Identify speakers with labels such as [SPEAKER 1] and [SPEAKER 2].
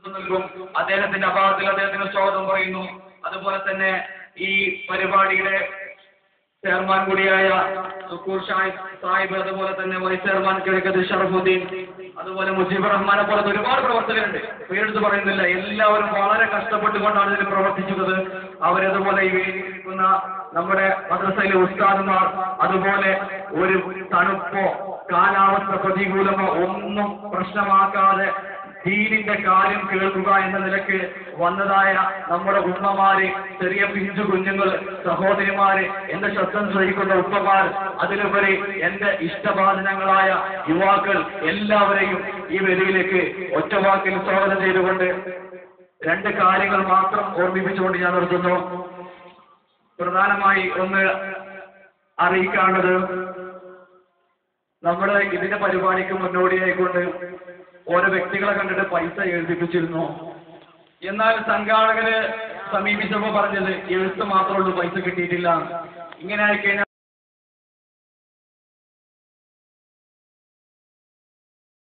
[SPEAKER 1] നൽകും. അദ്ദേഹത്തിന്റെ അഭാവത്തിൽ അദ്ദേഹത്തിന് സ്വാഗതം പറയുന്നു. അതുപോലെ തന്നെ ഈ പരിപാടിയുടെ ചെയർമാൻ കൂടിയായ സുക്കൂർ സാഹിബ്, അതുപോലെ തന്നെ വൈസ് ചെയർമാൻ കിഴക്കത്ത് ഷറഫുദ്ദീൻ, അതുപോലെ മുജീബ് റഹ്മാനെ പോലത്തെ ഒരുപാട് പ്രവർത്തകരുണ്ട്, പേരെടുത്ത് പറയുന്നില്ല. എല്ലാവരും വളരെ കഷ്ടപ്പെട്ടുകൊണ്ടാണ് ഇതിൽ പ്രവർത്തിക്കുന്നത്. അവരതുപോലെ ഈ വേദിയിരിക്കുന്ന നമ്മുടെ മദ്രസയിലെ ഉസ്താദുമാർ, അതുപോലെ ഒരു തണുപ്പോ കാലാവസ്ഥ പ്രതികൂലമോ ഒന്നും പ്രശ്നമാക്കാതെ ദീനിന്റെ കാര്യം കേൾക്കുക എന്ന നിലയ്ക്ക് വന്നതായ നമ്മുടെ ഉമ്മമാര്, ചെറിയ പിഞ്ചു കുഞ്ഞുങ്ങൾ, സഹോദരിമാര്, എന്റെ ശബ്ദം ശ്രഹിക്കുന്ന ഉപ്പമാർ, അതിലുപരി എന്റെ ഇഷ്ടഭാജനങ്ങളായ യുവാക്കൾ എല്ലാവരെയും ഈ വേദിയിലേക്ക് ഒറ്റവാക്കിൽ സ്വാഗതം ചെയ്തുകൊണ്ട് രണ്ട് കാര്യങ്ങൾ മാത്രം ഓർമ്മിപ്പിച്ചുകൊണ്ട് ഞാൻ നിർത്തുന്നു. പ്രധാനമായി ഒന്ന് അറിയിക്കാനുള്ളത്, നമ്മുടെ ഇതിന്റെ പരിപാടിക്ക് മുന്നോടിയായിക്കൊണ്ട് ഓരോ വ്യക്തികളെ കണ്ടിട്ട് പൈസ എഴുതിപ്പിച്ചിരുന്നു. എന്നാൽ സംഘാടകര് സമീപിച്ചപ്പോ പറഞ്ഞത് എഴുത്ത് മാത്രമേ ഉള്ളൂ, പൈസ കിട്ടിയിട്ടില്ല. ഇങ്ങനെ ആയിക്കഴിഞ്ഞാൽ